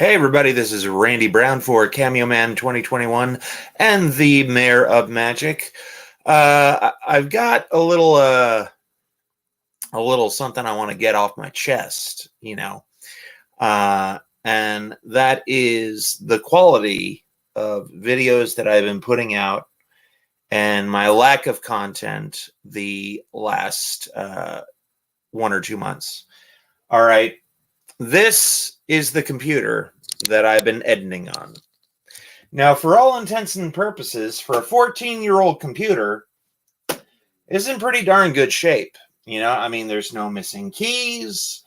Hey everybody, this is Randy Brown for Cameo Man 2021 and the Mayor of Magic. I've got a little something I want to get off my chest, and that is the quality of videos that I've been putting out and my lack of content the last 1 or 2 months. All right, this is the computer that I've been editing on. Now, for all intents and purposes, for a 14-year-old computer, it's in pretty darn good shape. I mean, there's no missing keys.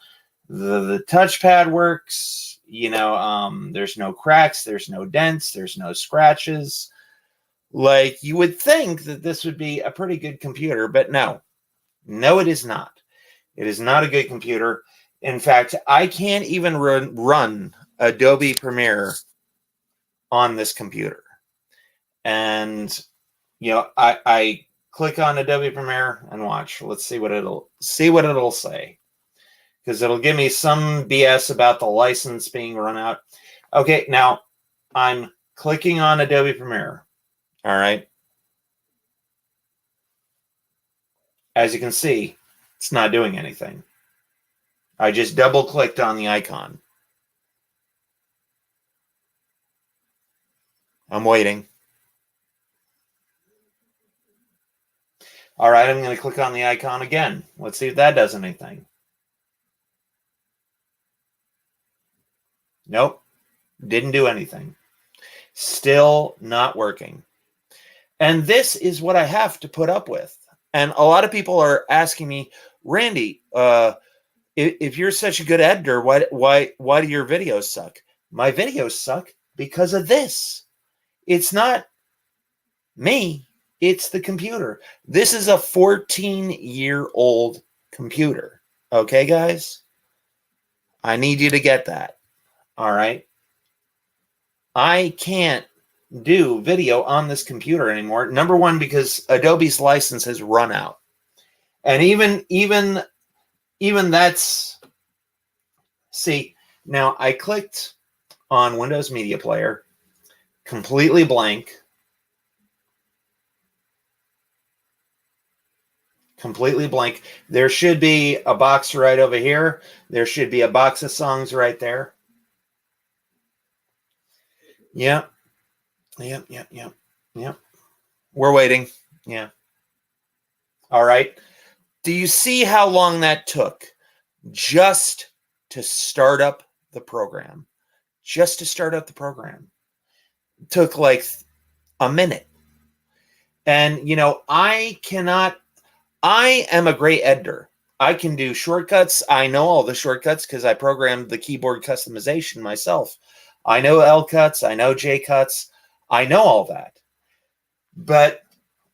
The touchpad works. There's no cracks. There's no dents. There's no scratches. Like, you would think that this would be a pretty good computer, but no. No, it is not. It is not a good computer. In fact, I can't even run Adobe Premiere on this computer. And, I click on Adobe Premiere and watch. Let's see what it'll say. Because it'll give me some BS about the license being run out. Okay, now I'm clicking on Adobe Premiere. All right. As you can see, it's not doing anything. I just double clicked on the icon. I'm waiting. All right, I'm going to click on the icon again. Let's see if that does anything. Nope, didn't do anything. Still not working. And this is what I have to put up with. And a lot of people are asking me, Randy, if you're such a good editor, why do your videos suck? My videos suck because of this. It's not me. It's the computer. This is a 14-year-old computer. Okay, guys? I need you to get that. All right? I can't do video on this computer anymore. Number one, because Adobe's license has run out. And even that's... See, now I clicked on Windows Media Player, completely blank. Completely blank. There should be a box right over here. There should be a box of songs right there. Yep. We're waiting. Yeah. All right. Do you see how long that took just to start up the program? Just to start up the program. It took like a minute. And, I am a great editor. I can do shortcuts. I know all the shortcuts because I programmed the keyboard customization myself. I know L cuts. I know J cuts. I know all that. But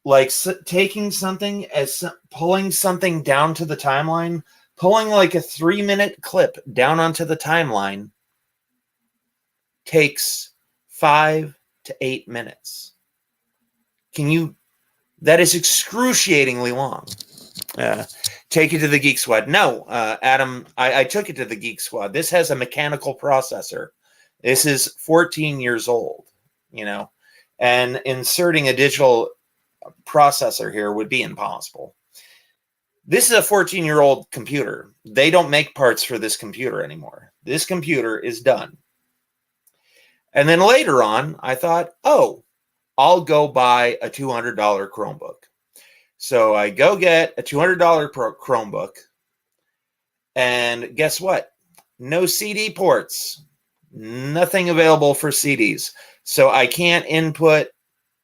like taking something as pulling something down to the timeline, pulling like a 3-minute clip down onto the timeline takes 5 to 8 minutes. That is excruciatingly long. Take it to the Geek Squad. No, Adam, I took it to the Geek Squad. This has a mechanical processor. This is 14 years old, and inserting a digital processor here would be impossible. This is a 14-year-old computer. They don't make parts for this computer anymore. This computer is done. And then later on, I thought, I'll go buy a $200 Chromebook. So I go get a $200 Chromebook, and guess what? No CD ports. Nothing available for CDs. So I can't input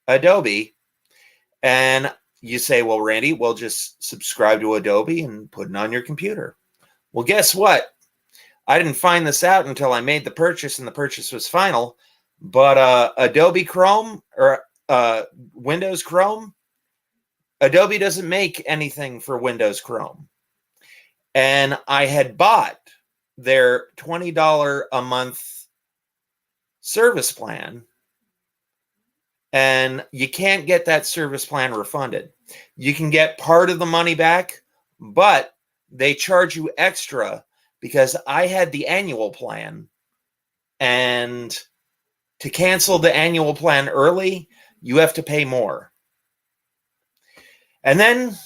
Adobe. And you say, well, Randy, we'll just subscribe to Adobe and put it on your computer. Well, guess what? I didn't find this out until I made the purchase, and the purchase was final. But Adobe Chrome or Windows Chrome, Adobe doesn't make anything for Windows Chrome. And I had bought their $20 a month service plan, and you can't get that service plan refunded. You can get part of the money back, but they charge you extra because I had the annual plan And to cancel the annual plan early, you have to pay more. And then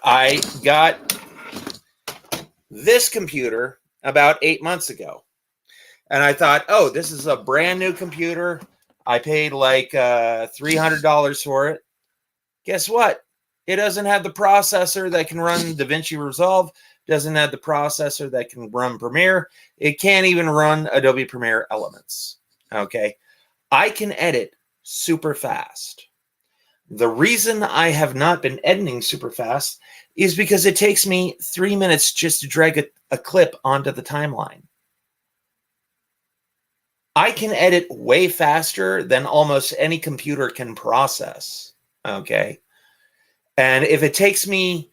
I got this computer about 8 months ago. And I thought, oh, this is a brand new computer. I paid like $300 for it. Guess what? It doesn't have the processor that can run DaVinci Resolve. Doesn't have the processor that can run Premiere. It can't even run Adobe Premiere Elements. Okay. I can edit super fast. The reason I have not been editing super fast is because it takes me 3 minutes just to drag a clip onto the timeline. I can edit way faster than almost any computer can process. Okay. And if it takes me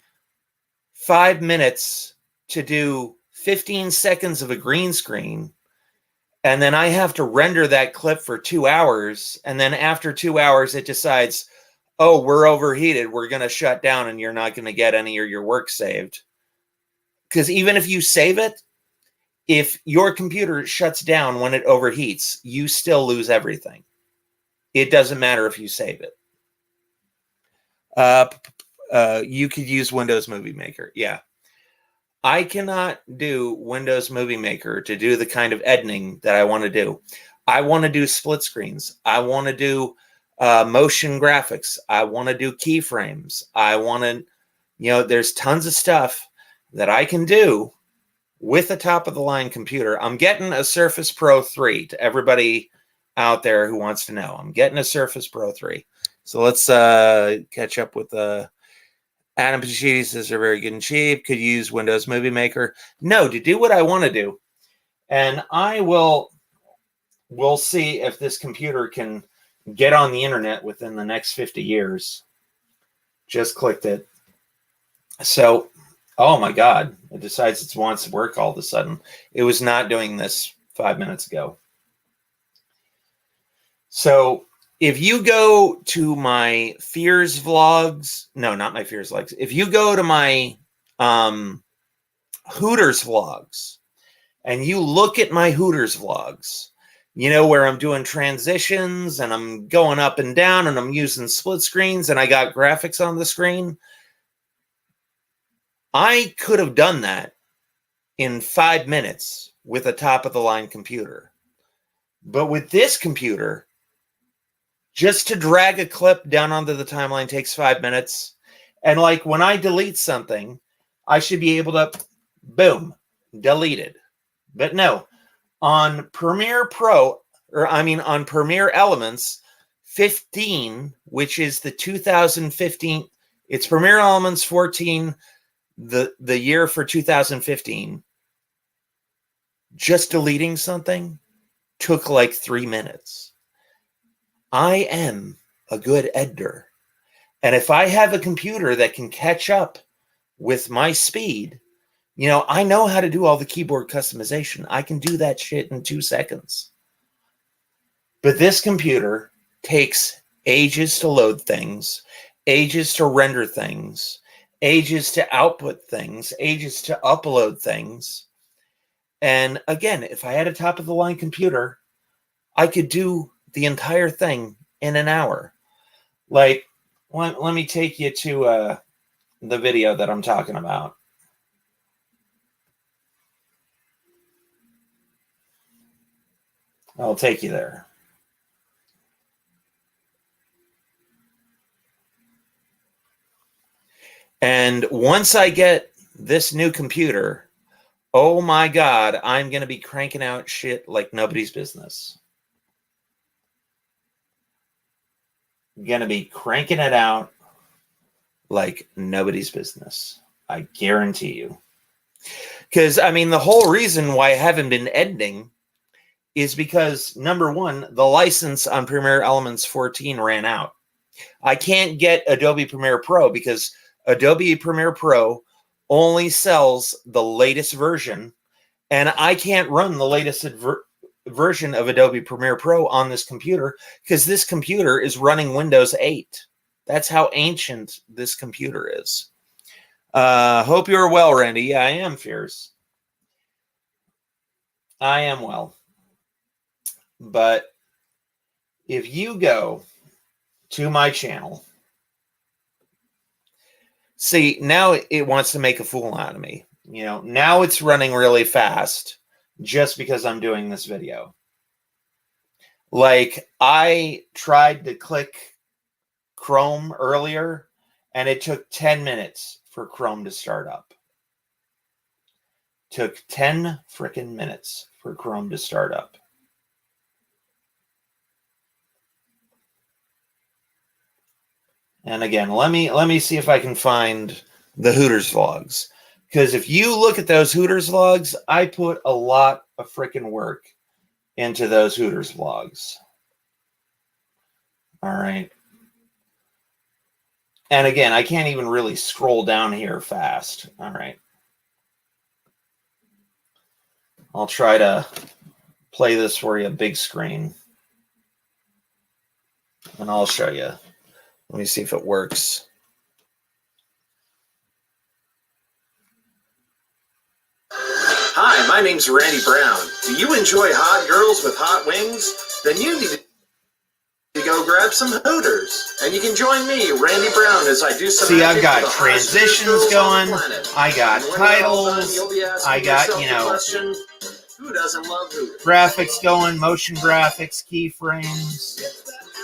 5 minutes to do 15 seconds of a green screen, and then I have to render that clip for 2 hours, and then after 2 hours, it decides, oh, we're overheated, we're going to shut down, and you're not going to get any of your work saved. Because even if you save it, if your computer shuts down when it overheats, you still lose everything. It doesn't matter if you save it. You could use Windows Movie Maker. Yeah. I cannot do Windows Movie Maker to do the kind of editing that I want to do. I want to do split screens. I want to do motion graphics. I want to do keyframes. I want to, there's tons of stuff that I can do with a top-of-the-line computer. I'm getting a Surface Pro 3 to everybody out there who wants to know. I'm getting a Surface Pro 3. So let's catch up with Adam Pacitti says they're very good and cheap. Could use Windows Movie Maker. No, to do what I want to do. And we'll see if this computer can get on the internet within the next 50 years. Just clicked it. So, oh my God, it decides it wants to work all of a sudden. It was not doing this 5 minutes ago. So if you go to my Fears vlogs, no, not my Fears vlogs. If you go to my Hooters vlogs and you look at my Hooters vlogs, where I'm doing transitions and I'm going up and down and I'm using split screens and I got graphics on the screen, I could have done that in 5 minutes with a top-of-the-line computer. But with this computer, just to drag a clip down onto the timeline takes 5 minutes. And like when I delete something, I should be able to, boom, deleted. But no, on Premiere Pro, on Premiere Elements 15, which is the 2015, it's Premiere Elements 14, the year for 2015, just deleting something took like 3 minutes. I am a good editor. And if I have a computer that can catch up with my speed, I know how to do all the keyboard customization. I can do that shit in 2 seconds. But this computer takes ages to load things, ages to render things, ages to output things, ages to upload things. And again, if I had a top-of-the-line computer, I could do the entire thing in an hour. Like, let me take you to the video that I'm talking about. I'll take you there. And once I get this new computer, oh my God, I'm going to be cranking out shit like nobody's business. Going to be cranking it out like nobody's business. I guarantee you. Because, the whole reason why I haven't been editing is because, number one, the license on Premiere Elements 14 ran out. I can't get Adobe Premiere Pro because Adobe Premiere Pro only sells the latest version, and I can't run the latest version of Adobe Premiere Pro on this computer because this computer is running Windows 8. That's how ancient this computer is. Hope you're well, Randy. Yeah, I am, Fears. I am well. but if you go to my channel, see, now it wants to make a fool out of me. You know, now it's running really fast just because I'm doing this video. Like, I tried to click Chrome earlier, and it took 10 minutes for Chrome to start up. Took 10 freaking minutes for Chrome to start up. And again, let me see if I can find the Hooters vlogs. Because if you look at those Hooters vlogs, I put a lot of freaking work into those Hooters vlogs. All right. And again, I can't even really scroll down here fast. All right. I'll try to play this for you, big screen. And I'll show you. Let me see if it works. Hi, my name's Randy Brown. Do you enjoy hot girls with hot wings? Then you need to go grab some Hooters. And you can join me, Randy Brown, as I do some. See, I've got transitions going. I got titles. I got, you know, who doesn't love Hooters? Graphics going, motion graphics, keyframes,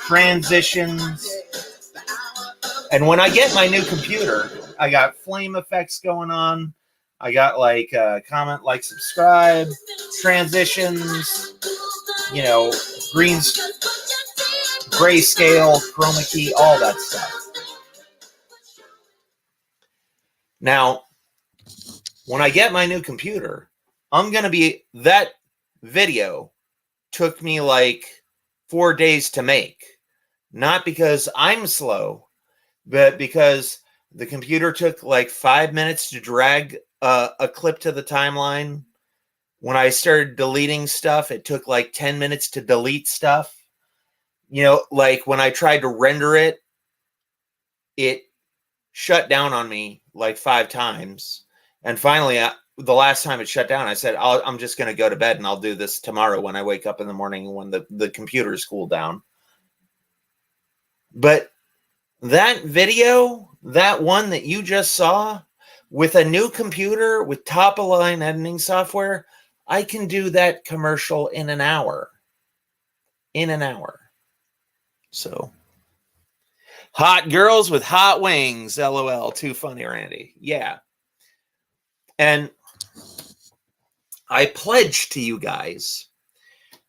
transitions. And when I get my new computer, I got flame effects going on. I got like comment, like, subscribe, transitions, you know, greens, grayscale, chroma key, all that stuff. Now, when I get my new computer, I'm going to be, that video took me like 4 days to make. Not because I'm slow, but because the computer took like 5 minutes to drag a clip to the timeline. When I started deleting stuff, it took like 10 minutes to delete stuff. You know, like when I tried to render it, it shut down on me like 5 times. And finally, the last time it shut down, I said, I'm just going to go to bed and I'll do this tomorrow when I wake up in the morning when the computer is cooled down. But that video, that one that you just saw, with a new computer, with top-of-line editing software, I can do that commercial in an hour. In an hour. So, hot girls with hot wings, LOL. Too funny, Randy. Yeah. And I pledge to you guys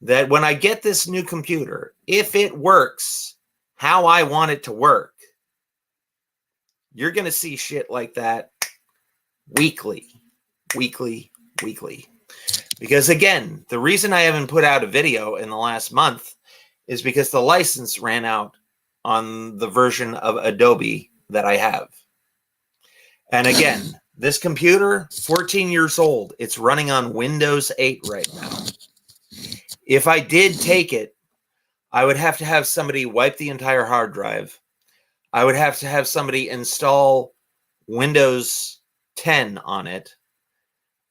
that when I get this new computer, if it works how I want it to work, you're going to see shit like that weekly. Because again, the reason I haven't put out a video in the last month is because the license ran out on the version of Adobe that I have. And again, this computer, 14 years old, it's running on Windows 8 right now. If I did take it, I would have to have somebody wipe the entire hard drive. I would have to have somebody install Windows 10 on it.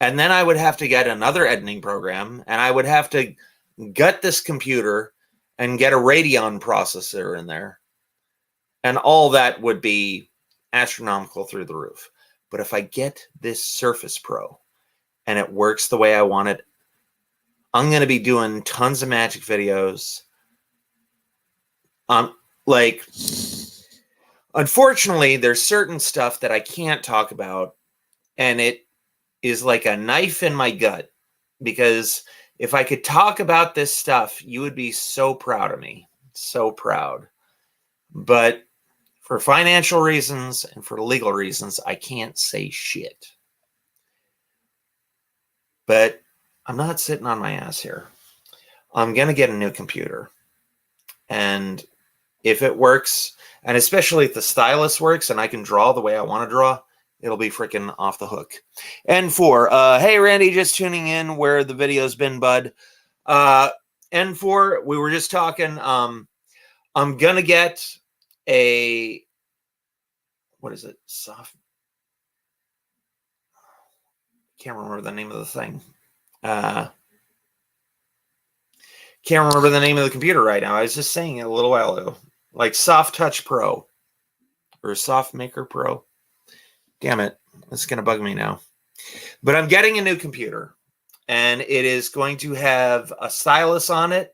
And then I would have to get another editing program, and I would have to gut this computer and get a Radeon processor in there. And all that would be astronomical through the roof. But if I get this Surface Pro and it works the way I want it, I'm going to be doing tons of magic videos. Like, unfortunately, there's certain stuff that I can't talk about, and it is like a knife in my gut, because if I could talk about this stuff, you would be so proud of me. So proud. But for financial reasons and for legal reasons, I can't say shit. But I'm not sitting on my ass here. I'm going to get a new computer. And if it works, and especially if the stylus works and I can draw the way I want to draw, it'll be freaking off the hook. N4, hey, Randy, just tuning in where the video's been, bud. N4, we were just talking. I'm going to get a, what is it? Can't remember the name of the thing. Can't remember the name of the computer right now. I was just saying it a little while ago. Like Soft Touch Pro or Soft Maker Pro. Damn it. It's going to bug me now. But I'm getting a new computer, and it is going to have a stylus on it,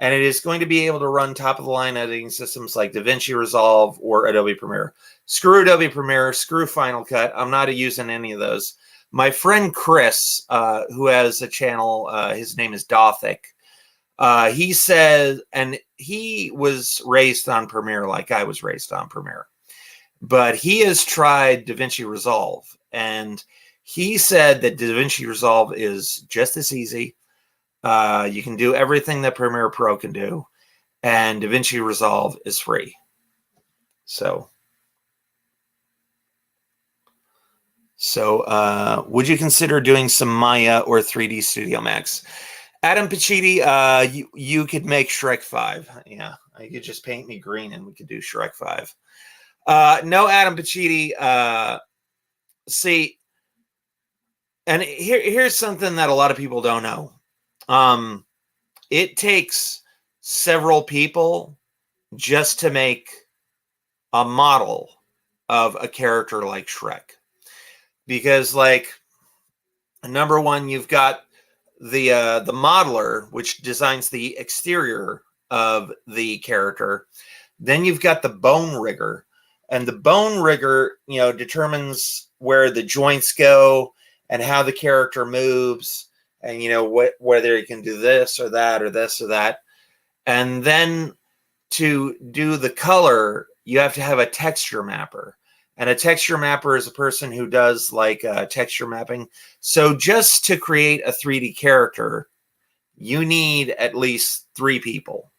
and it is going to be able to run top-of-the-line editing systems like DaVinci Resolve or Adobe Premiere. Screw Adobe Premiere, screw Final Cut. I'm not using any of those. My friend Chris, who has a channel, his name is Dothic, he says, and he was raised on Premiere like I was raised on Premiere, but he has tried DaVinci Resolve, and he said that DaVinci Resolve is just as easy. You can do everything that Premiere Pro can do, and DaVinci Resolve is free. So would you consider doing some Maya or 3D Studio Max? Adam Pacitti, you could make Shrek 5. Yeah, you could just paint me green and we could do Shrek 5. No, Adam Pacitti. See, and here's something that a lot of people don't know. It takes several people just to make a model of a character like Shrek. Because, like, number one, you've got the modeler, which designs the exterior of the character. Then you've got the bone rigger, and the bone rigger, determines where the joints go and how the character moves, and whether you can do this or that or this or that. And then to do the color, you have to have a texture mapper. And a texture mapper is a person who does like texture mapping. So just to create a 3D character, you need at least 3 people.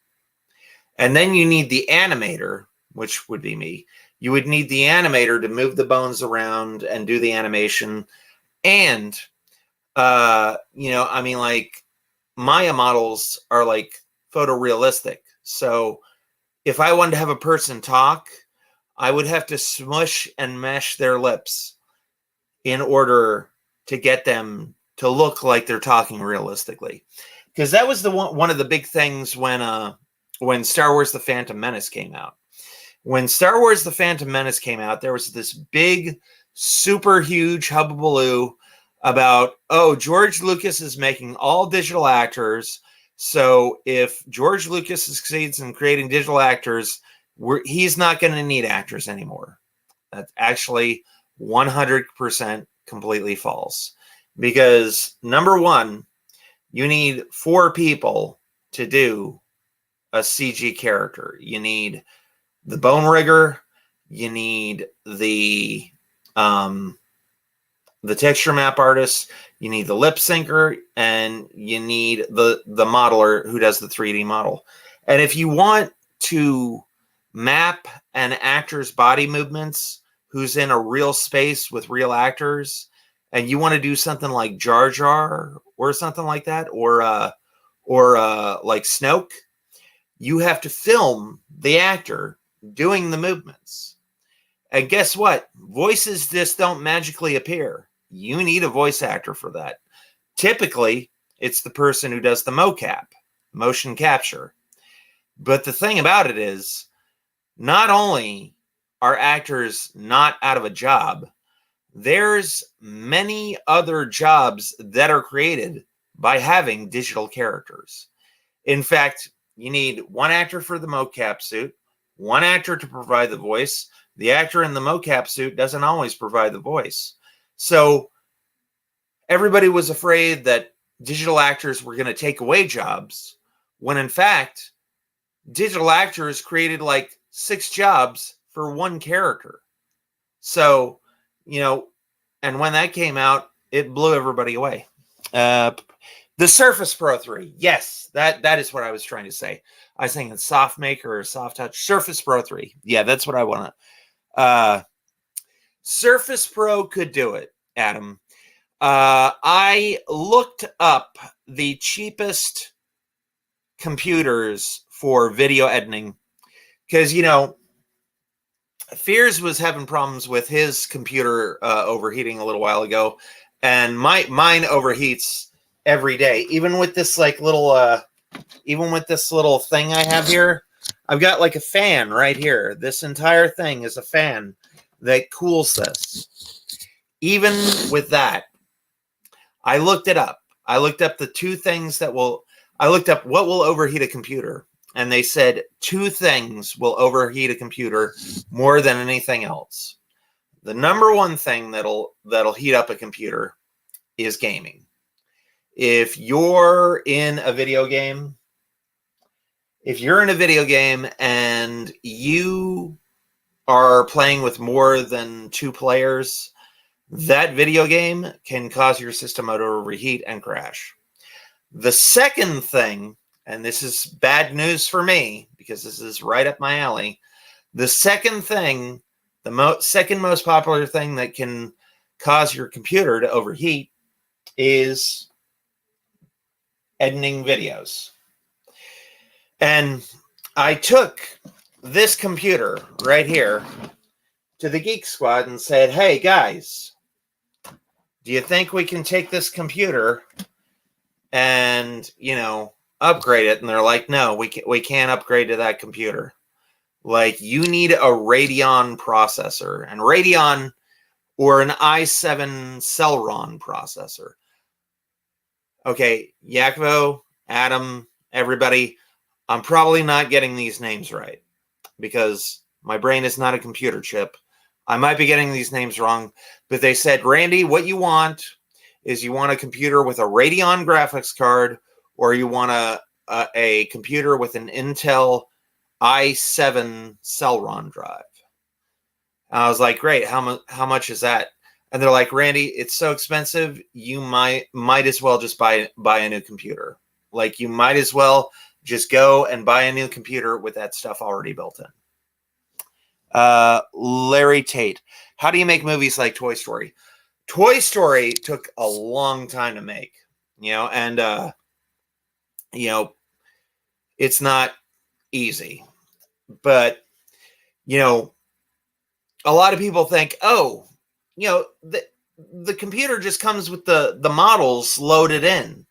And then you need the animator, which would be me. You would need the animator to move the bones around and do the animation. And, like Maya models are like photorealistic. So if I wanted to have a person talk, I would have to smush and mesh their lips in order to get them to look like they're talking realistically. Because that was one of the big things when Star Wars The Phantom Menace came out. When Star Wars The Phantom Menace came out, there was this big, super huge hubbubaloo about, George Lucas is making all digital actors. So if George Lucas succeeds in creating digital actors, he's not going to need actors anymore. That's actually 100% completely false. Because number one, you need 4 people to do a CG character. You need the bone rigger, you need the texture map artist, you need the lip syncer, and you need the modeler who does the 3D model. And if you want to map an actor's body movements who's in a real space with real actors, and you want to do something like Jar Jar or something like that, or like Snoke, you have to film the actor doing the movements. And guess what? Voices just don't magically appear. You need a voice actor for that. Typically, it's the person who does the mocap, motion capture. But the thing about it is, not only are actors not out of a job, there's many other jobs that are created by having digital characters. In fact, you need 1 actor for the mocap suit, 1 actor to provide the voice. The actor in the mocap suit doesn't always provide the voice. So everybody was afraid that digital actors were going to take away jobs, when in fact, digital actors created like 6 jobs for 1 character. So, and when that came out, it blew everybody away. The Surface Pro 3. Yes, that is what I was trying to say. I was thinking Soft Maker or Soft Touch. Surface Pro 3. Yeah, that's what I want to. Surface Pro could do it, Adam. I looked up the cheapest computers for video editing because, Fears was having problems with his computer overheating a little while ago, and mine overheats every day, even with this like little even with this little thing I have here, I've got like a fan right here. This entire thing is a fan that cools this. Even with that, I looked it up. I looked up the two things that I looked up what will overheat a computer. And they said two things will overheat a computer more than anything else. The number one thing that'll heat up a computer is gaming. If you're in a video game, and you are playing with more than two players, that video game can cause your system to overheat and crash. The second thing, and this is bad news for me because this is right up my alley, the second thing, second most popular thing that can cause your computer to overheat is editing videos. And I took this computer right here to the Geek Squad and said, hey guys, do you think we can take this computer and, upgrade it? And they're like, no, we can't upgrade to that computer. Like, you need a Radeon processor, and Radeon or an i7 Celeron processor. Okay, Yakovo, Adam, everybody, I'm probably not getting these names right because my brain is not a computer chip. I might be getting these names wrong, but they said, Randy, what you want is you want a computer with a Radeon graphics card, or you want a computer with an Intel i7 Celeron drive. And I was like, great, how much is that? And they're like, Randy, it's so expensive, you might as well just buy a new computer. Like, you might as well just go and buy a new computer with that stuff already built in. Larry Tate, how do you make movies like Toy Story? Toy Story took a long time to make, and it's not easy. But, a lot of people think, the computer just comes with the models loaded in,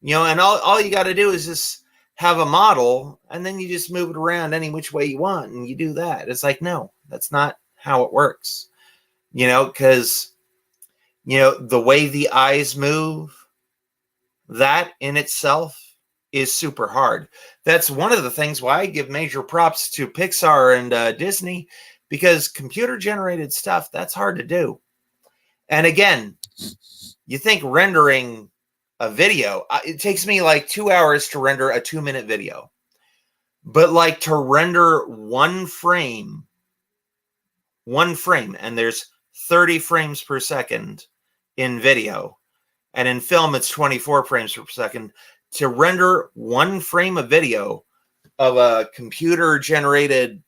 and all you got to do is just have a model, and then you just move it around any which way you want, and you do that. It's like, no, that's not how it works, because, the way the eyes move, that in itself is super hard. That's one of the things why I give major props to Pixar and Disney, because computer-generated stuff, that's hard to do. And again, you think rendering a video, it takes me like 2 hours to render a 2-minute video. But like to render one frame, and there's 30 frames per second in video, and in film it's 24 frames per second. To render one frame of video of a computer-generated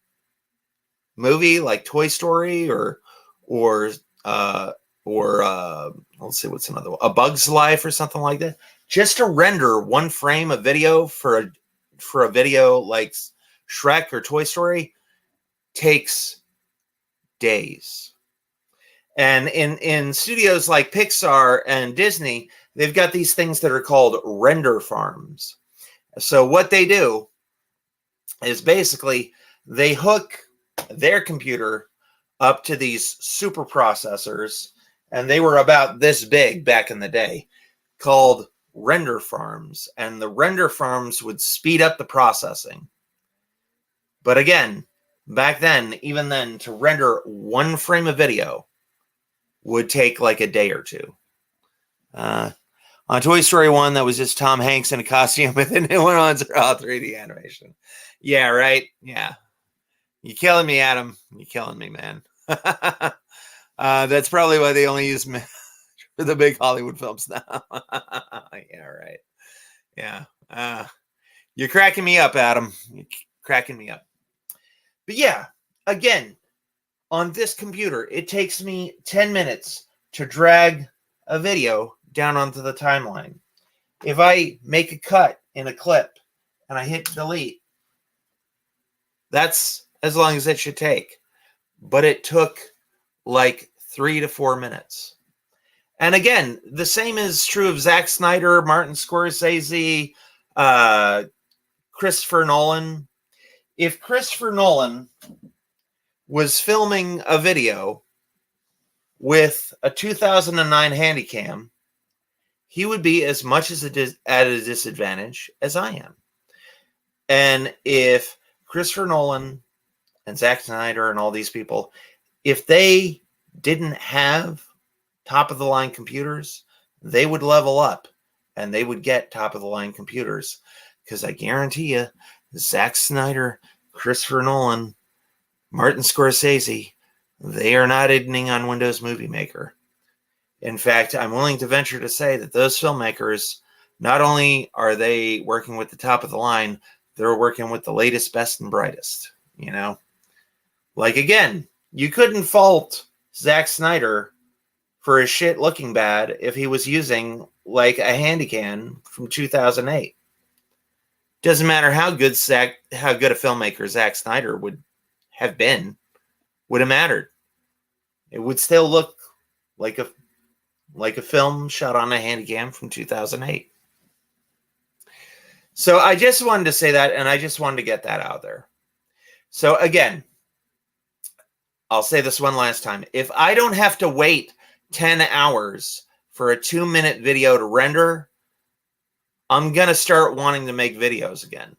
movie like Toy Story or let's see, what's another one? A Bug's Life or something like that. Just to render one frame of video for a video like Shrek or Toy Story takes days. And in studios like Pixar and Disney, they've got these things that are called render farms. So what they do is basically they hook their computer up to these super processors, and they were about this big back in the day, called render farms. And the render farms would speed up the processing. But again, back then, even then, to render one frame of video would take like a day or two. On Toy Story 1, that was just Tom Hanks in a costume, but the new ones are all 3D animation. Yeah, right? Yeah. You're killing me, Adam. You're killing me, man. That's probably why they only use me for the big Hollywood films now. Yeah, right. Yeah. You're cracking me up, Adam. You're cracking me up. But yeah, again, on this computer, it takes me 10 minutes to drag a video down onto the timeline. If I make a cut in a clip and I hit delete, that's as long as it should take. But it took like 3 to 4 minutes. And again, the same is true of Zack Snyder, Martin Scorsese, Christopher Nolan. If Christopher Nolan was filming a video with a 2009 Handycam, he would be as much at a disadvantage as I am. And if Christopher Nolan and Zack Snyder and all these people, if they didn't have top-of-the-line computers, they would level up and they would get top-of-the-line computers. Because I guarantee you, Zack Snyder, Christopher Nolan, Martin Scorsese, they are not editing on Windows Movie Maker. In fact, I'm willing to venture to say that those filmmakers, not only are they working with the top of the line, they're working with the latest, best, and brightest. You know? Like, again, you couldn't fault Zack Snyder for his shit looking bad if he was using, like, a Handycam from 2008. Doesn't matter how good a filmmaker Zack Snyder would have been, would have mattered. It would still look like a film shot on a Handycam from 2008. So I just wanted to say that, and I just wanted to get that out there. So again, I'll say this one last time. If I don't have to wait 10 hours for a 2-minute video to render, I'm going to start wanting to make videos again.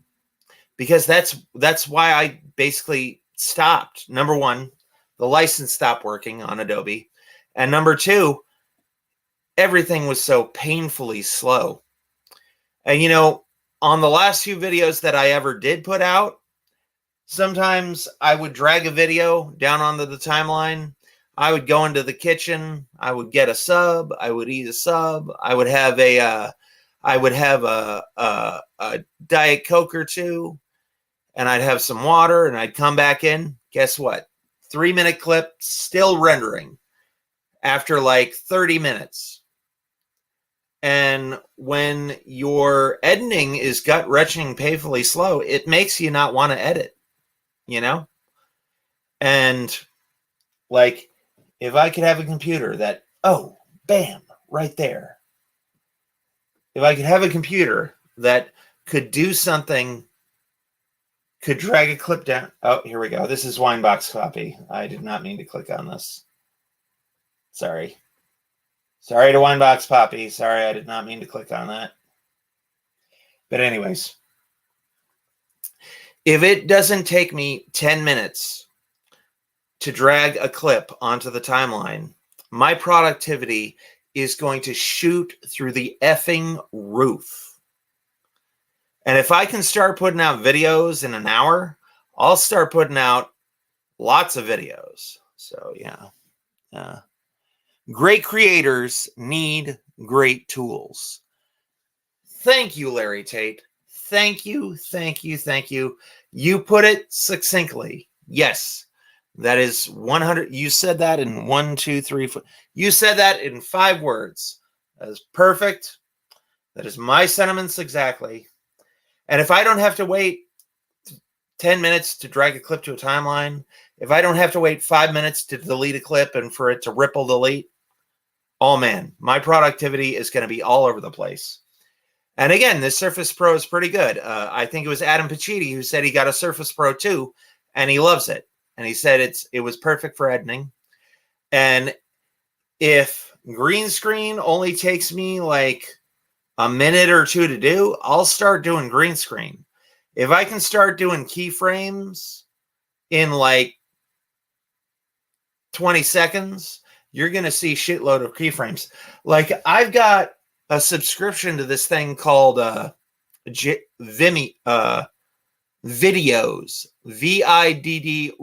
Because that's why I basically stopped. Number one, the license stopped working on Adobe. And number two, everything was so painfully slow. And, you know, on the last few videos that I ever did put out, sometimes I would drag a video down onto the timeline. I would go into the kitchen. I would get a sub. I would eat a sub. I would have a Diet Coke or two, and I'd have some water, and I'd come back in. Guess what? 3-minute clip, still rendering after like 30 minutes. And when your editing is gut-wrenching, painfully slow, it makes you not want to edit, you know? And like, if I could have a computer that, oh, bam, right there. If I could have a computer that could do something, could drag a clip down. Oh, here we go. This is Winebox Copy. I did not mean to click on this. Sorry. Sorry to Winebox Poppy. Sorry, I did not mean to click on that. But anyways, if it doesn't take me 10 minutes to drag a clip onto the timeline, my productivity is going to shoot through the effing roof. And if I can start putting out videos in an hour, I'll start putting out lots of videos. So, yeah. Great creators need great tools. Thank you, Larry Tate. Thank you, thank you, thank you. You put it succinctly. Yes, that is 100. You said that in 1, 2, 3, 4. You said that in 5 words. That is perfect. That is my sentiments exactly. And if I don't have to wait 10 minutes to drag a clip to a timeline, if I don't have to wait 5 minutes to delete a clip and for it to ripple delete, oh man, my productivity is going to be all over the place. And again, this Surface Pro is pretty good. I think it was Adam Pacitti who said he got a Surface Pro 2 and he loves it. And he said it was perfect for editing. And if green screen only takes me like a minute or two to do, I'll start doing green screen. If I can start doing keyframes in like 20 seconds, you're going to see shitload of keyframes. Like I've got a subscription to this thing called Vimeo, Videos, Vidyoze.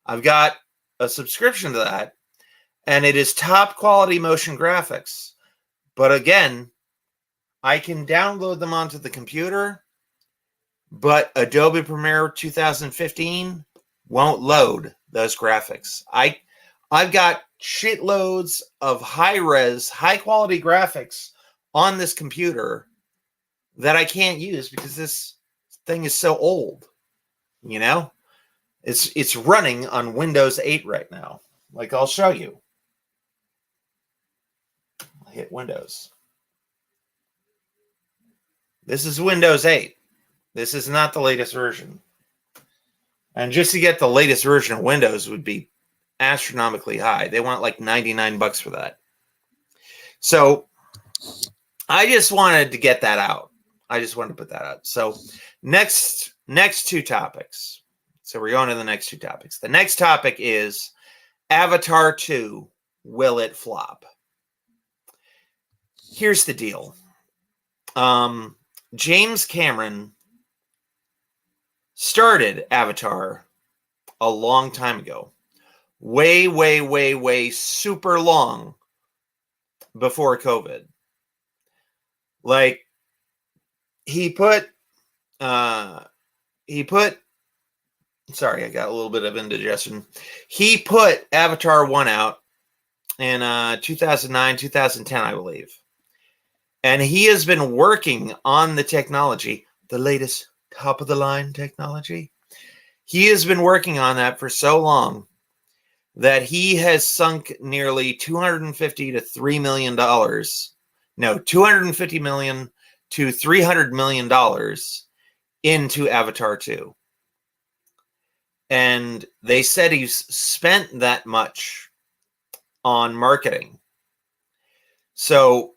I've got a subscription to that, and it is top quality motion graphics. But again, I can download them onto the computer, but Adobe Premiere 2015 won't load those graphics. I've got shitloads of high-res, high-quality graphics on this computer that I can't use because this thing is so old. You know? It's running on Windows 8 right now. Like, I'll show you. I'll hit Windows. This is Windows 8. This is not the latest version. And just to get the latest version of Windows would be astronomically high. They want like $99 for that. So I just wanted to get that out. I just wanted to put that out. So next two topics. So we're going to the next two topics. The next topic is Avatar 2, will it flop? Here's the deal. James Cameron started Avatar a long time ago. Way super long before COVID. Like sorry, I got a little bit of indigestion. He put Avatar 1 out in 2009, 2010, I believe. And he has been working on the technology, the latest top of the line technology. He has been working on that for so long that he has sunk nearly $250 to $3 million. No, $250 million to $300 million into Avatar 2. And they said he's spent that much on marketing. So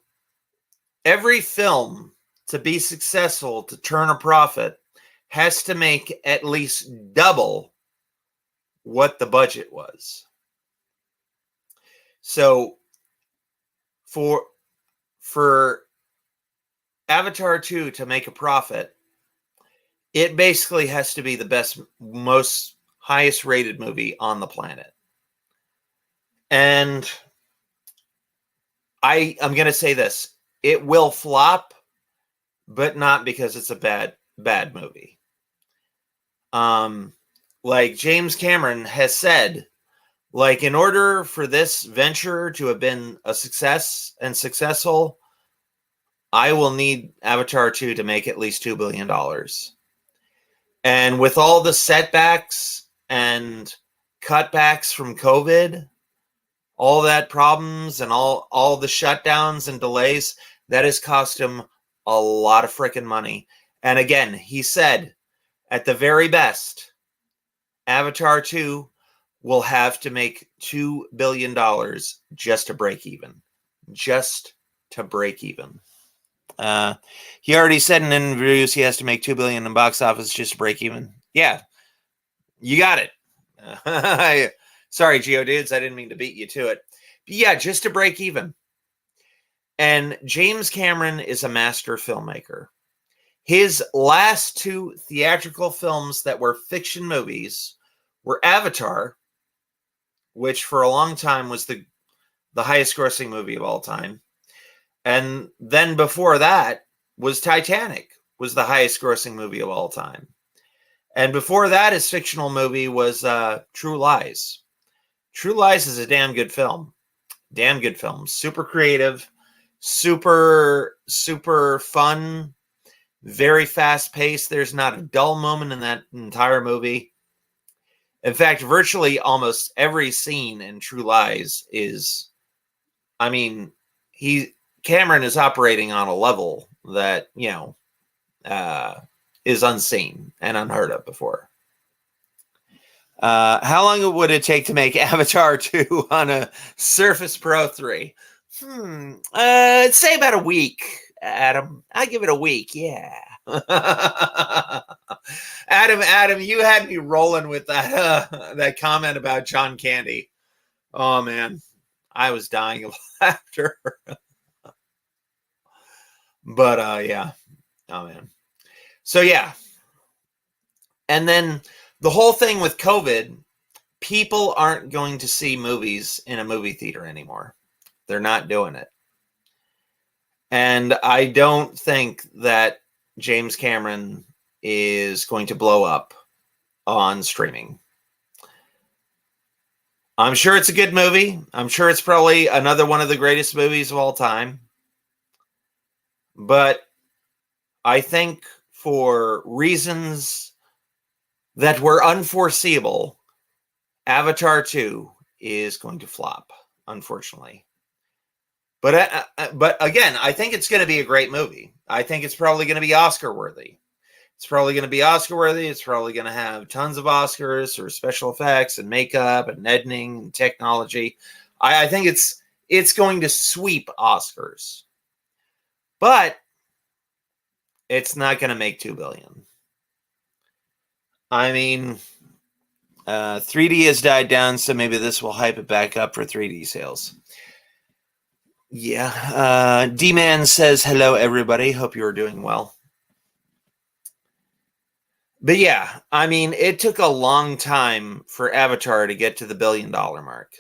every film, to be successful, to turn a profit, has to make at least double what the budget was. So for Avatar 2 to make a profit, it basically has to be the best, most highest rated movie on the planet. And I'm going to say this. It will flop, but not because it's a bad movie. Like James Cameron has said, like, in order for this venture to have been a success and successful, I will need Avatar 2 to make at least $2 billion. And with all the setbacks and cutbacks from COVID, all that problems and all the shutdowns and delays, that has cost him a lot of freaking money. And again, he said, at the very best, Avatar 2 will have to make $2 billion just to break even. Just to break even. He already said in interviews he has to make $2 billion in box office just to break even. Yeah, you got it. Sorry, Geodudes, I didn't mean to beat you to it. But yeah, just to break even. And James Cameron is a master filmmaker. His last two theatrical films that were fiction movies were Avatar, which for a long time was the highest grossing movie of all time. And then before that was Titanic, was the highest grossing movie of all time. And before that, his fictional movie was True Lies. True Lies is a damn good film. Damn good film. Super creative, super fun, very fast paced. There's not a dull moment in that entire movie. In fact, virtually almost every scene in True Lies is, I mean, Cameron is operating on a level that, is unseen and unheard of before. How long would it take to make Avatar 2 on a Surface Pro 3? Say about a week, Adam. I give it a week, yeah. Adam, you had me rolling with that comment about John Candy. Oh man, I was dying of laughter. But yeah. Oh man. So yeah. And then the whole thing with COVID, people aren't going to see movies in a movie theater anymore. They're not doing it. And I don't think that James Cameron is going to blow up on streaming. I'm sure it's a good movie. I'm sure it's probably another one of the greatest movies of all time. But I think for reasons that were unforeseeable, Avatar 2 is going to flop, unfortunately. But again, I think it's going to be a great movie. I think it's probably going to be Oscar worthy. It's probably going to be Oscar worthy. It's probably going to have tons of Oscars for special effects and makeup and editing and technology. I think it's going to sweep Oscars, but it's not going to make $2 billion. I mean, 3D has died down, so maybe this will hype it back up for 3D sales. Yeah. D-Man says, hello, everybody. Hope you're doing well. But yeah, I mean, it took a long time for Avatar to get to the $1 billion mark.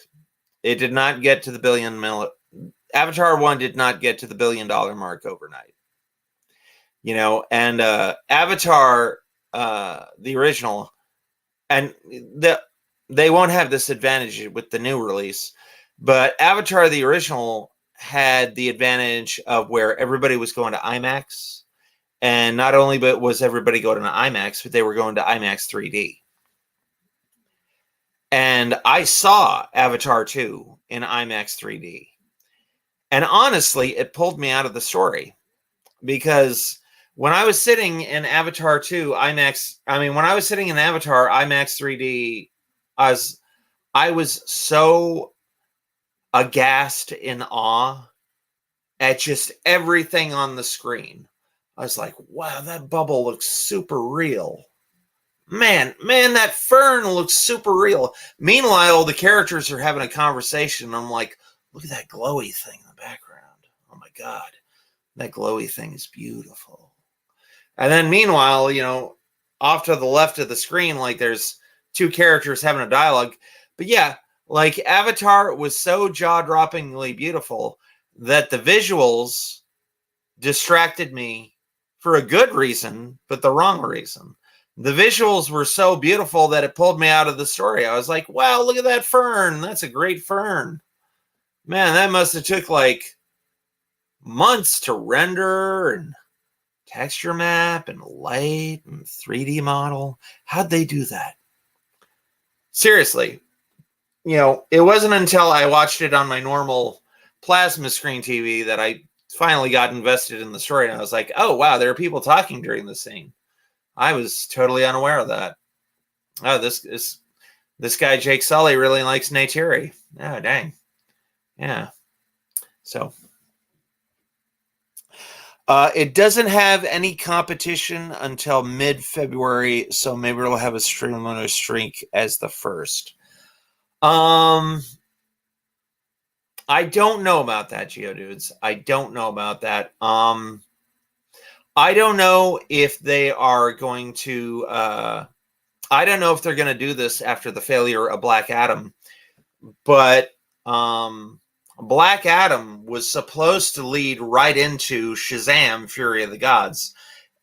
It did not get to the Avatar 1 did not get to the $1 billion mark overnight. You know, and Avatar, the original, and they won't have this advantage with the new release, but Avatar, the original, had the advantage of where everybody was going to IMAX. And not only was everybody going to IMAX, but they were going to IMAX 3D. And I saw Avatar 2 in IMAX 3D. And honestly, it pulled me out of the story. Because when I was sitting in Avatar 2 IMAX, when I was sitting in Avatar IMAX 3D, I was so aghast in awe at just everything on the screen. I was like, wow, that bubble looks super real. Man, that fern looks super real. Meanwhile, the characters are having a conversation. And I'm like, look at that glowy thing in the background. Oh my God, that glowy thing is beautiful. And then meanwhile, you know, off to the left of the screen, like there's two characters having a dialogue. But yeah, like Avatar was so jaw-droppingly beautiful that the visuals distracted me for a good reason, but the wrong reason. The visuals were so beautiful that it pulled me out of the story. I was like, wow, look at that fern. That's a great fern. Man, that must have took like months to render and texture map and light and 3D model. How'd they do that? Seriously, you know, it wasn't until I watched it on my normal plasma screen TV that I finally got invested in the story, and I was like, oh wow, there are people talking during the scene. I was totally unaware of that. Oh, this guy Jake Sully really likes Neytiri. Oh dang. Yeah. So it doesn't have any competition until mid-February, so maybe it'll have a streamliner streak as the first. I don't know about that, Geodudes. I don't know about that. I don't know if they are going to... I don't know if they're going to do this after the failure of Black Adam. But Black Adam was supposed to lead right into Shazam! Fury of the Gods.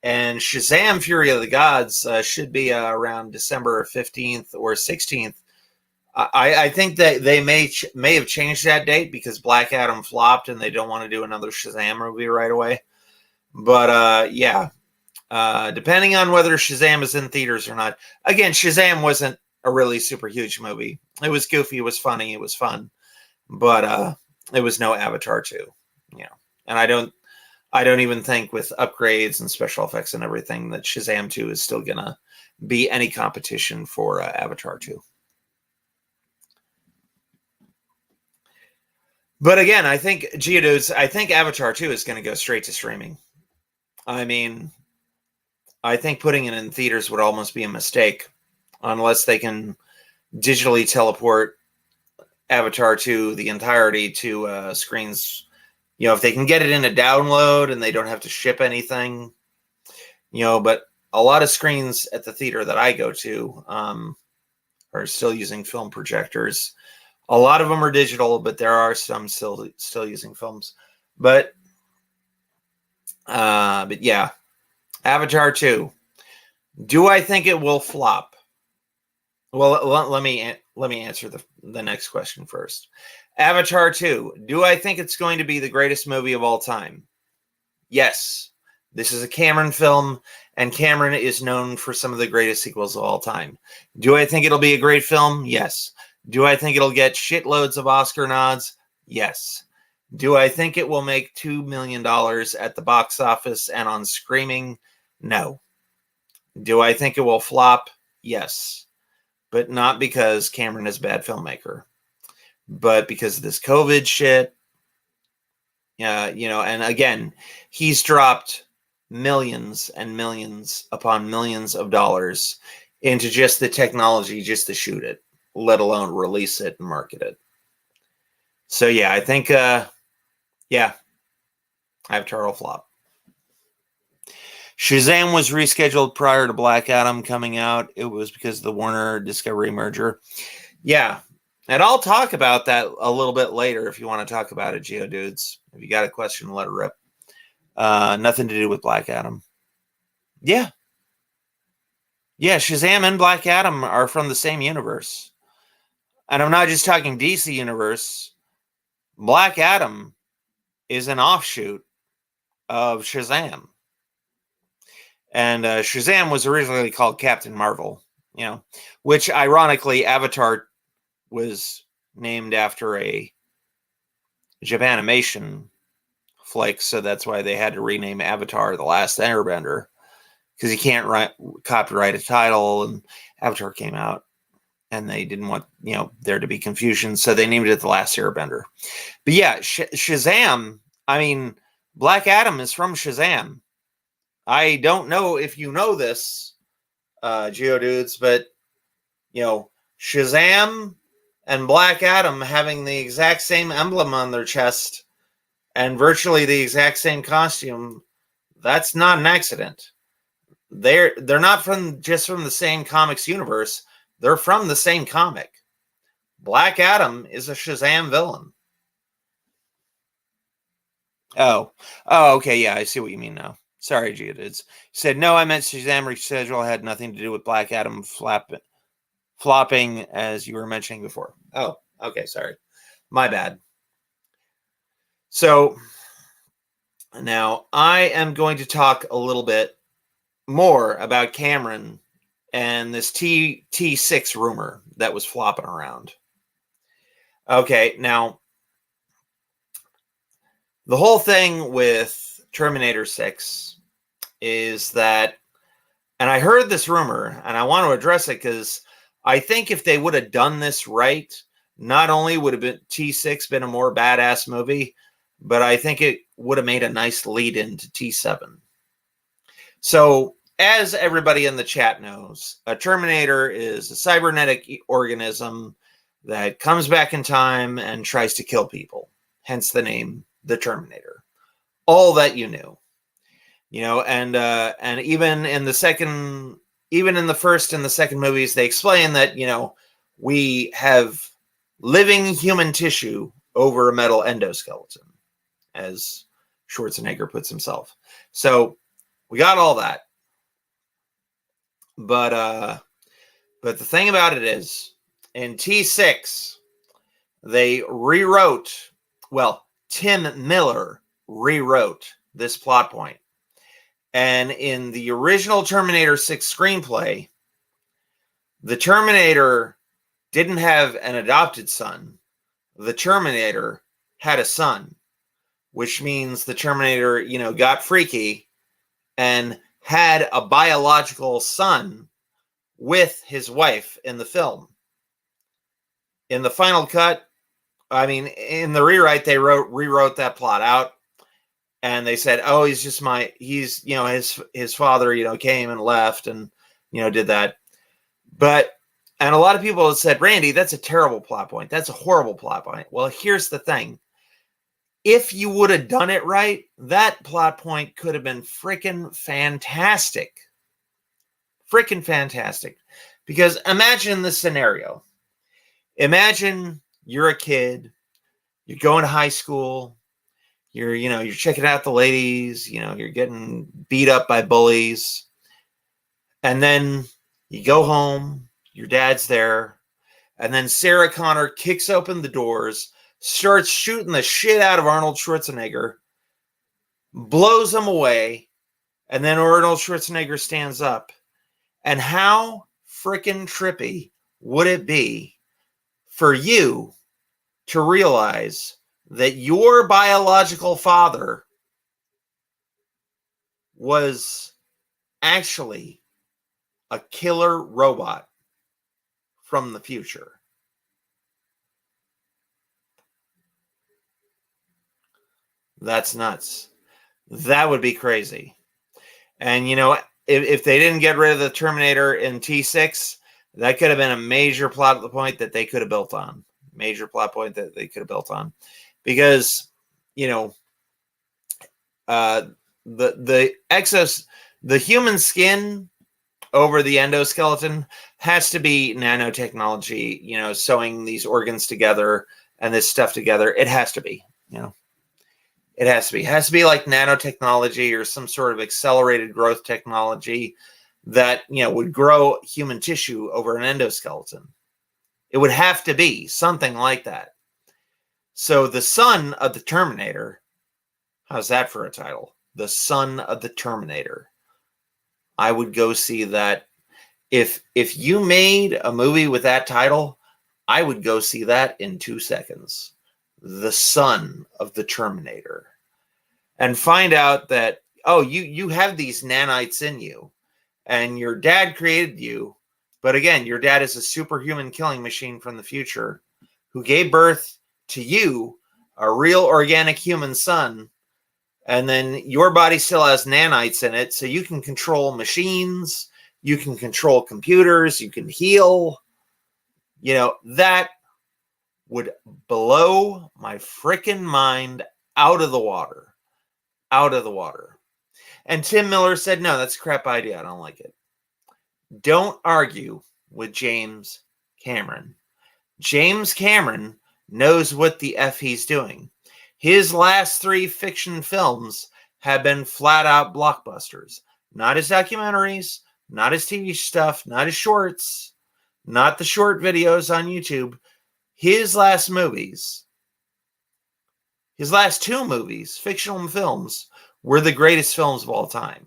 And Shazam! Fury of the Gods should be around December 15th or 16th. I think that they may have changed that date because Black Adam flopped and they don't want to do another Shazam movie right away. But yeah, depending on whether Shazam is in theaters or not. Again, Shazam wasn't a really super huge movie. It was goofy, it was funny, it was fun, but it was no Avatar 2. You know, and I don't even think with upgrades and special effects and everything that Shazam 2 is still gonna be any competition for Avatar 2. But again, I think Geodudes, I think Avatar 2 is going to go straight to streaming. I mean, I think putting it in theaters would almost be a mistake unless they can digitally teleport Avatar 2, the entirety to screens. You know, if they can get it in a download and they don't have to ship anything, you know, but a lot of screens at the theater that I go to are still using film projectors. A lot of them are digital, but there are some still using films. But yeah, Avatar 2. Do I think it will flop? Well, let me answer the next question first. Avatar 2. Do I think it's going to be the greatest movie of all time? Yes. This is a Cameron film, and Cameron is known for some of the greatest sequels of all time. Do I think it'll be a great film? Yes. Do I think it'll get shitloads of Oscar nods? Yes. Do I think it will make $2 million at the box office and on streaming? No. Do I think it will flop? Yes. But not because Cameron is a bad filmmaker, but because of this COVID shit. And again, he's dropped millions and millions upon millions of dollars into just the technology just to shoot it, let alone release it and market it. So yeah, I think I have Taro flop. Shazam was rescheduled prior to Black Adam coming out. It was because of the Warner Discovery merger. Yeah, and I'll talk about that a little bit later if you want to talk about it, Geodudes. If you got a question, let it rip. Nothing to do with Black Adam. Yeah, Shazam and Black Adam are from the same universe. And I'm not just talking DC universe. Black Adam is an offshoot of Shazam. And Shazam was originally called Captain Marvel, which ironically Avatar was named after a Japanimation flick, so that's why they had to rename Avatar The Last Airbender, because you can't copyright a title, and Avatar came out, and they didn't want there to be confusion, so they named it The Last Airbender. But yeah, Shazam, I mean, Black Adam is from Shazam. I don't know if you know this, Geodudes, but, Shazam and Black Adam having the exact same emblem on their chest and virtually the exact same costume, that's not an accident. They're not just from the same comics universe. They're from the same comic. Black Adam is a Shazam villain. Oh, okay, yeah, I see what you mean now. Sorry, Geodudes. Said, no, I meant Shazam reschedule had nothing to do with Black Adam flopping, as you were mentioning before. Oh, okay, sorry. My bad. So, now I am going to talk a little bit more about Cameron and this T6 rumor that was flopping around. Okay, now, the whole thing with Terminator 6 is that, and I heard this rumor, and I want to address it because I think if they would have done this right, not only would have been T6 been a more badass movie, but I think it would have made a nice lead into T7. So, as everybody in the chat knows, a Terminator is a cybernetic organism that comes back in time and tries to kill people. Hence the name, the Terminator. All that you knew. And even in the first and the second movies, they explain that, we have living human tissue over a metal endoskeleton, as Schwarzenegger puts himself. So we got all that. But the thing about it is, in T6, they Tim Miller rewrote this plot point. And in the original Terminator 6 screenplay, the Terminator didn't have an adopted son. The Terminator had a son, which means the Terminator, got freaky and had a biological son with his wife in the film. In the final cut, in the rewrite, they rewrote that plot out. And they said, oh, his father, came and left and, did that. And a lot of people have said, Randy, that's a terrible plot point. That's a horrible plot point. Well, here's the thing. If you would have done it right, that plot point could have been freaking fantastic. Freaking fantastic. Because imagine this scenario. Imagine you're a kid. You're going to high school. You're checking out the ladies, you're getting beat up by bullies. And then you go home, your dad's there, and then Sarah Connor kicks open the doors, starts shooting the shit out of Arnold Schwarzenegger, blows him away, and then Arnold Schwarzenegger stands up. And how freaking trippy would it be for you to realize that your biological father was actually a killer robot from the future. That's nuts. That would be crazy. And, you know, if they didn't get rid of the Terminator in T6, that could have been a major plot point that they could have built on. Major plot point that they could have built on. Because, you know, the human skin over the endoskeleton has to be nanotechnology, you know, sewing these organs together and this stuff together. It has to be, you know. It has to be. It has to be like nanotechnology or some sort of accelerated growth technology that, you know, would grow human tissue over an endoskeleton. It would have to be something like that. So the son of the Terminator, how's that for a title? The Son of the Terminator. I would go see that. If you made a movie with that title, I would go see that in 2 seconds. The Son of the Terminator. And find out that, oh, you have these nanites in you, and your dad created you, but again, your dad is a superhuman killing machine from the future who gave birth to you, a real organic human son, and then your body still has nanites in it, so you can control machines, you can control computers, you can heal. You know, that would blow my freaking mind out of the water. Out of the water. And Tim Miller said, no, that's a crap idea. I don't like it. Don't argue with James Cameron. James Cameron knows what the F he's doing. His last 3 fiction films have been flat out blockbusters. Not his documentaries, not his TV stuff, not his shorts, not the short videos on YouTube. His last movies, his last 2 movies, fictional films, were the greatest films of all time.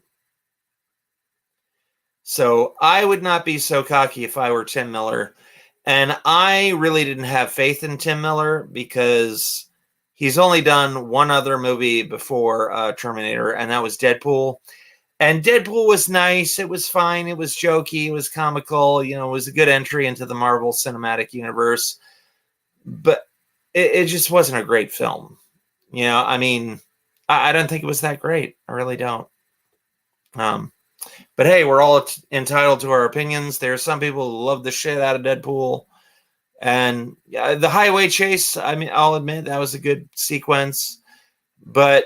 So I would not be so cocky if I were Tim Miller. And I really didn't have faith in Tim Miller because he's only done one other movie before Terminator, and that was Deadpool. And Deadpool was nice. It was fine. It was jokey. It was comical. You know, it was a good entry into the Marvel Cinematic Universe. But it just wasn't a great film. You know, I mean, I don't think it was that great. I really don't. But hey, we're all entitled to our opinions. There are some people who love the shit out of Deadpool. And the highway chase, I mean, I'll admit that was a good sequence. But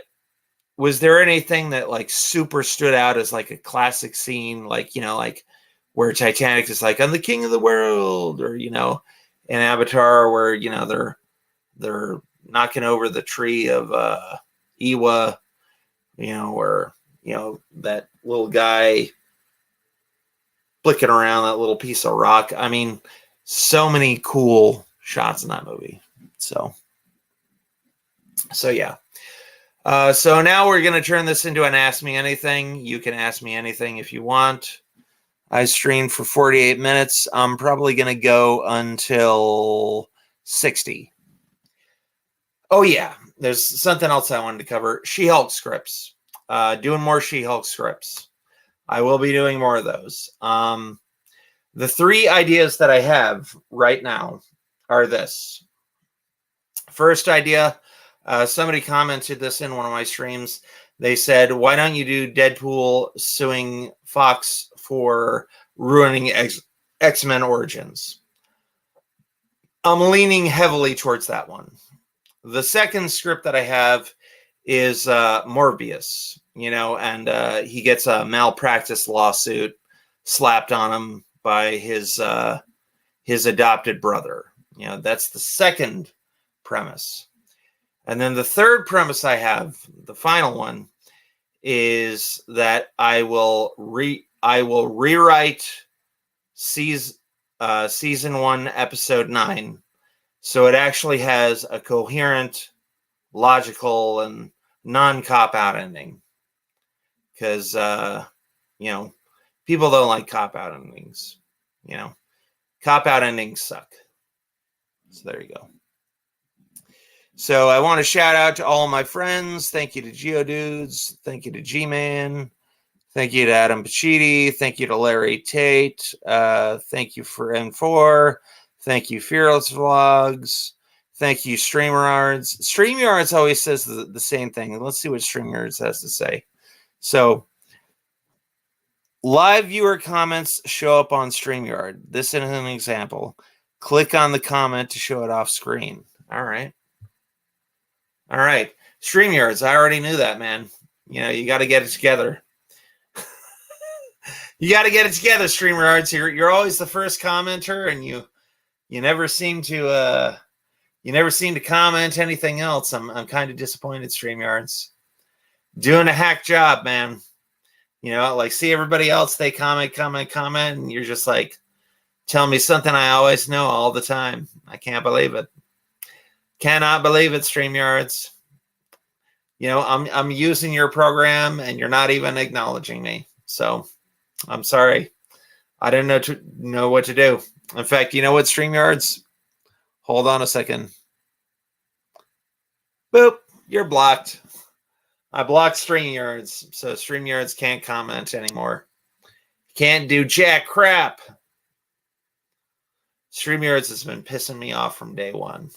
was there anything that like super stood out as like a classic scene? Like, you know, like where Titanic is like, I'm the king of the world. Or, you know, in Avatar where, you know, they're knocking over the tree of Iwa, you know, or, you know, that little guy flicking around that little piece of rock. I mean, so many cool shots in that movie. So yeah. So now we're going to turn this into an Ask Me Anything. You can ask me anything if you want. I streamed for 48 minutes. I'm probably going to go until 60. Oh, yeah. There's something else I wanted to cover. She-Hulk scripts. Doing more She-Hulk scripts. I will be doing more of those. The 3 ideas that I have right now are this. First idea, somebody commented this in one of my streams. They said, why don't you do Deadpool suing Fox for ruining X-Men Origins? I'm leaning heavily towards that one. The second script that I have is Morbius, you know, and he gets a malpractice lawsuit slapped on him by his adopted brother. You know, that's the second premise. And then the third premise I have, the final one, is that I will rewrite season 1, episode 9, so it actually has a coherent, logical, and non-cop-out ending. Because you know, people don't like cop-out endings. You know, cop-out endings suck. So there you go. So I want to shout out to all my friends. Thank you to Geodudes. Thank you to G-Man. Thank you to Adam Pacitti. Thank you to Larry Tate. Thank you for N4. Thank you, Fearless Vlogs. Thank you, StreamYards. StreamYards always says the same thing. Let's see what StreamYards has to say. So, live viewer comments show up on StreamYard. This is an example. Click on the comment to show it off screen. All right. All right. StreamYards, I already knew that, man. You know, you got to get it together. You got to get it together, StreamYards. You're always the first commenter, and you never seem to comment anything else. I'm kind of disappointed, StreamYards. Doing a hack job, man. You know, like, see everybody else, they comment, and you're just like, telling me something I always know all the time. I can't believe it. Cannot believe it, StreamYards. You know, I'm using your program, and you're not even acknowledging me. So, I'm sorry. I didn't know what to do. In fact, you know what, StreamYards? Hold on a second. Boop, you're blocked. I blocked StreamYards, so StreamYards can't comment anymore. Can't do jack crap. StreamYards has been pissing me off from day one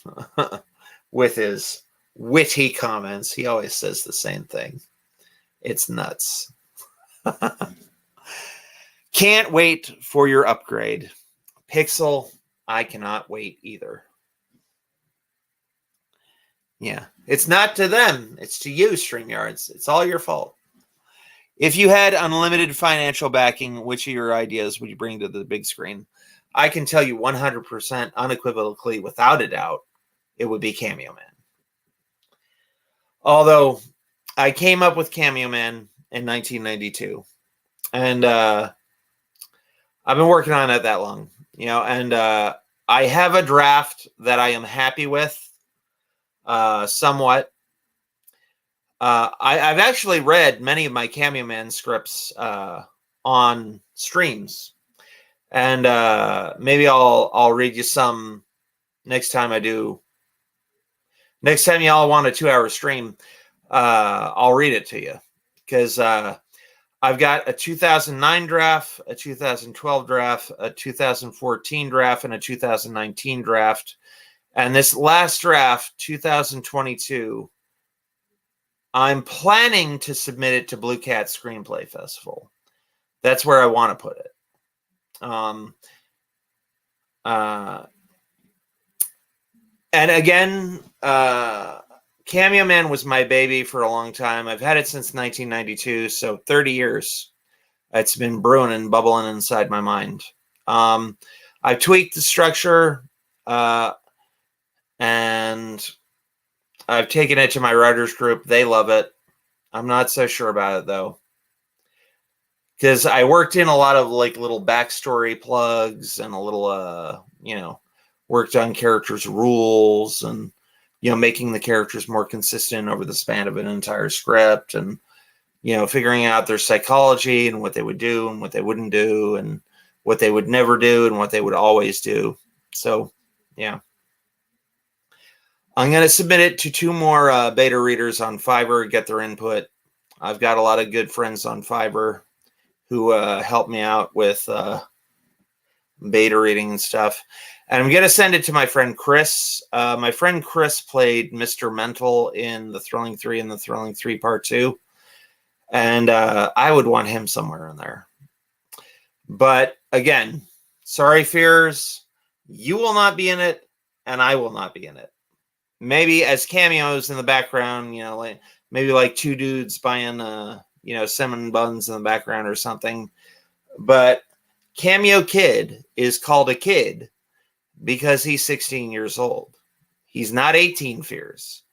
with his witty comments. He always says the same thing. It's nuts. Can't wait for your upgrade. Pixel, I cannot wait either. Yeah, it's not to them. It's to you, StreamYards. It's all your fault. If you had unlimited financial backing, which of your ideas would you bring to the big screen? I can tell you 100% unequivocally, without a doubt, it would be Cameo Man. Although I came up with Cameo Man in 1992. And I've been working on it that long, you know, and I have a draft that I am happy with somewhat. I've actually read many of my Cameo Man scripts on streams, and maybe I'll read you some next time I do. Next time y'all want a 2-hour stream, I'll read it to you, because I've got a 2009 draft, a 2012 draft, a 2014 draft, and a 2019 draft. And this last draft, 2022, I'm planning to submit it to Blue Cat Screenplay Festival. That's where I want to put it. And again, Cameo Man was my baby for a long time. I've had it since 1992, so 30 years. It's been brewing and bubbling inside my mind. I've tweaked the structure, and I've taken it to my writers group. They love it. I'm not so sure about it, though, because I worked in a lot of like little backstory plugs and a little, worked on characters' rules and, making the characters more consistent over the span of an entire script, and, figuring out their psychology and what they would do and what they wouldn't do and what they would never do and what they would always do. So, yeah. I'm going to submit it to 2 more beta readers on Fiverr, get their input. I've got a lot of good friends on Fiverr who help me out with beta reading and stuff. And I'm going to send it to my friend Chris. My friend Chris played Mr. Mental in The Thrilling 3 and The Thrilling 3 Part 2. And I would want him somewhere in there. But again, sorry, Fears, you will not be in it, and I will not be in it. Maybe as cameos in the background, maybe like 2 dudes buying, cinnamon buns in the background or something. But Cameo Kid is called a kid because he's 16 years old. He's not 18, Fears.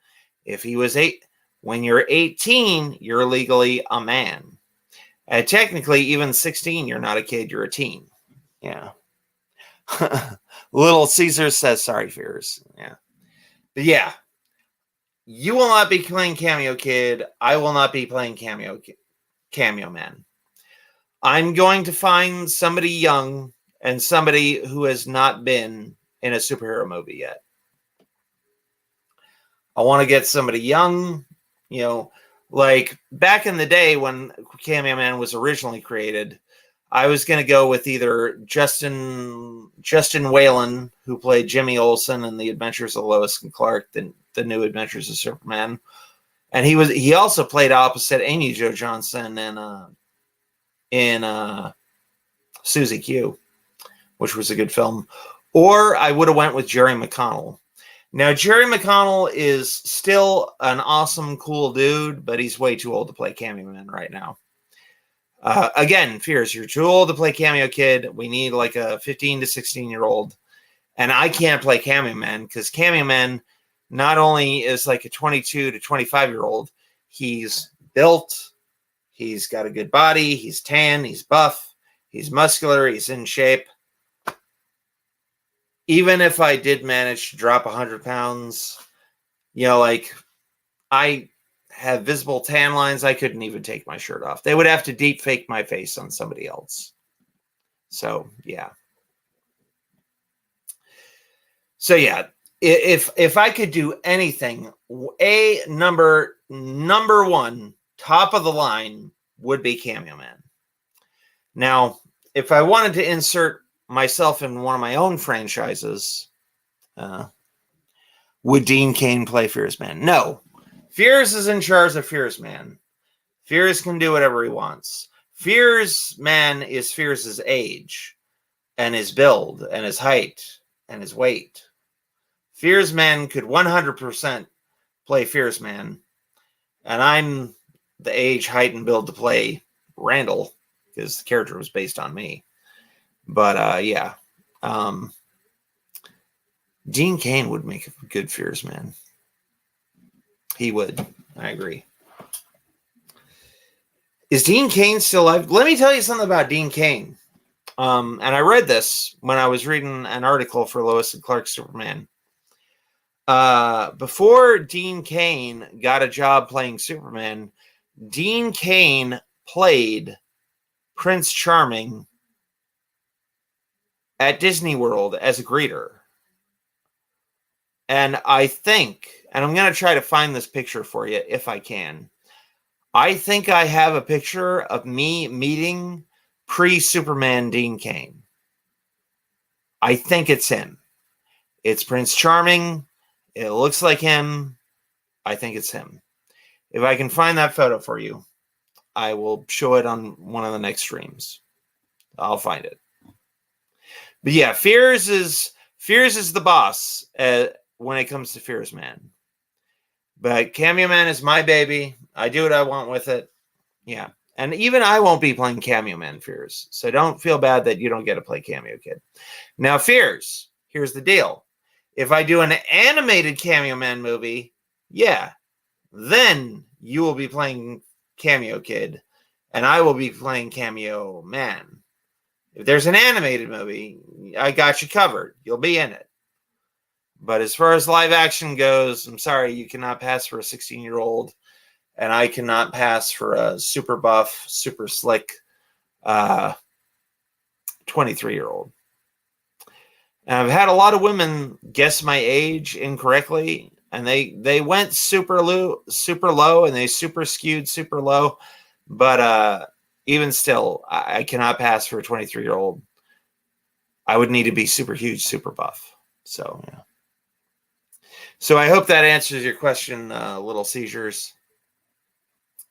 If he was 8, when you're 18, you're legally a man. And technically, even 16, you're not a kid, you're a teen. Yeah. Little Caesar says, sorry, Fears. Yeah. But yeah, you will not be playing Cameo Kid. I will not be playing Cameo Man. I'm going to find somebody young and somebody who has not been in a superhero movie yet. I want to get somebody young, you know, like back in the day when Cameo Man was originally created, I was going to go with either Justin Whalen, who played Jimmy Olsen in The Adventures of Lois and Clark, the New Adventures of Superman, and he also played opposite Amy Jo Johnson in Susie Q, which was a good film. Or I would have went with Jerry McConnell. Now, Jerry McConnell is still an awesome, cool dude, but he's way too old to play Cameo Man right now. Again, Fears, you're too old to play Cameo Kid. We need like a 15 to 16-year-old. And I can't play Cameo Man because Cameo Man not only is like a 22 to 25-year-old, he's built, he's got a good body, he's tan, he's buff, he's muscular, he's in shape. Even if I did manage to drop 100 pounds, you know, like I have visible tan lines, I couldn't even take my shirt off. They would have to deep fake my face on somebody else. So, yeah. So, yeah, if I could do anything, number one, top of the line would be Cameo Man. Now, if I wanted to insert myself in one of my own franchises, would Dean Cain play Fears Man? No. Fears is in charge of Fears Man. Fears can do whatever he wants. Fears Man is Fears' age and his build and his height and his weight. Fears Man could 100% play Fears Man. And I'm the age, height, and build to play Randall because the character was based on me. But, yeah. Dean Cain would make a good Fears Man. He would. I agree. Is Dean Cain still alive? Let me tell you something about Dean Cain. And I read this when I was reading an article for Lois and Clark Superman. Before Dean Cain got a job playing Superman, Dean Cain played Prince Charming at Disney World as a greeter. And I think, and I'm going to try to find this picture for you if I can. I think I have a picture of me meeting pre-Superman Dean Cain. I think it's him. It's Prince Charming. It looks like him. I think it's him. If I can find that photo for you, I will show it on one of the next streams. I'll find it. But yeah, Fears is the boss when it comes to Fears Man. But Cameo Man is my baby. I do what I want with it. Yeah. And even I won't be playing Cameo Man Fears. So don't feel bad that you don't get to play Cameo Kid. Now, Fears, here's the deal. If I do an animated Cameo Man movie, yeah, then you will be playing Cameo Kid and I will be playing Cameo Man. If there's an animated movie, I got you covered. You'll be in it. But as far as live action goes, I'm sorry, you cannot pass for a 16-year-old, and I cannot pass for a super buff, super slick 23-year-old. And I've had a lot of women guess my age incorrectly, and they went super low, and they super skewed super low. But even still, I cannot pass for a 23-year-old. I would need to be super huge, super buff. So, yeah. So I hope that answers your question, Little Seizures.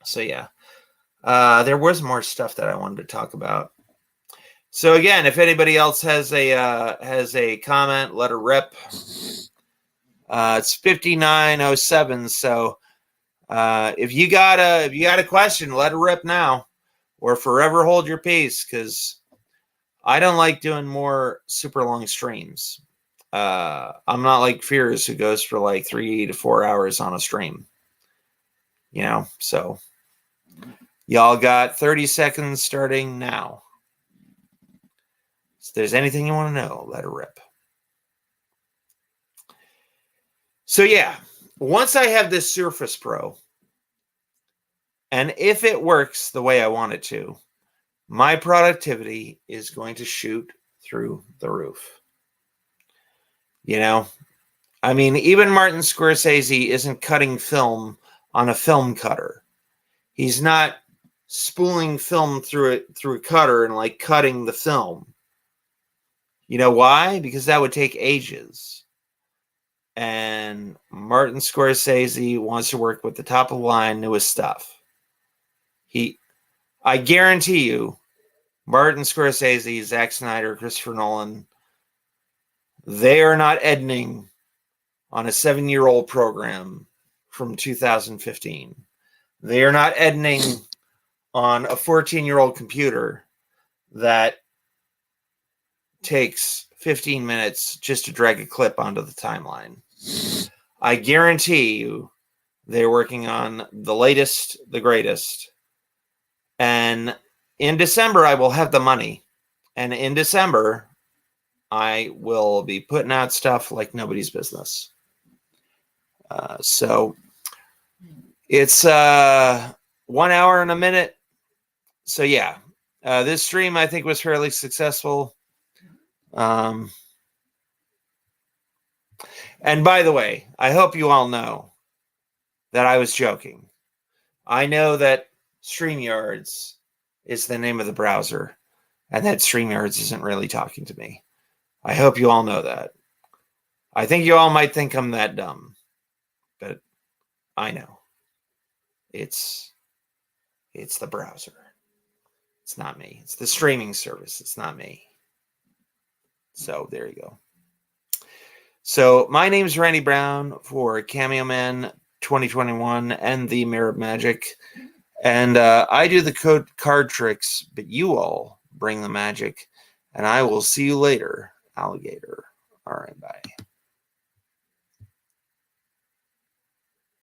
So, yeah. There was more stuff that I wanted to talk about. So, again, if anybody else has a comment, let her rip. It's 59:07. So, if you got a question, let her rip now, or forever hold your peace, because I don't like doing more super long streams. I'm not like Fears, who goes for like 3 to 4 hours on a stream. You know, so y'all got 30 seconds starting now. If there's anything you want to know, let her rip. So yeah, once I have this Surface Pro, and if it works the way I want it to, my productivity is going to shoot through the roof. You know, I mean, even Martin Scorsese isn't cutting film on a film cutter. He's not spooling film through a cutter and like cutting the film. You know why? Because that would take ages. And Martin Scorsese wants to work with the top of the line, newest stuff. I guarantee you, Martin Scorsese, Zack Snyder, Christopher Nolan, they are not editing on a 7-year-old program from 2015. They are not editing on a 14-year-old computer that takes 15 minutes just to drag a clip onto the timeline. I guarantee you they're working on the latest, the greatest. And in December, I will have the money. And in December, I will be putting out stuff like nobody's business. So it's 1 hour and a minute. So yeah, this stream I think was fairly successful. And by the way, I hope you all know that I was joking. I know that StreamYards is the name of the browser, and that StreamYards isn't really talking to me. I hope you all know that. I think you all might think I'm that dumb, but I know. It's the browser. It's not me. It's the streaming service. It's not me. So there you go. So my name is Randy Brown for Cameo Man 2021 and the Mirror of Magic. And I do the card tricks, but you all bring the magic. And I will see you later, alligator. All right, bye.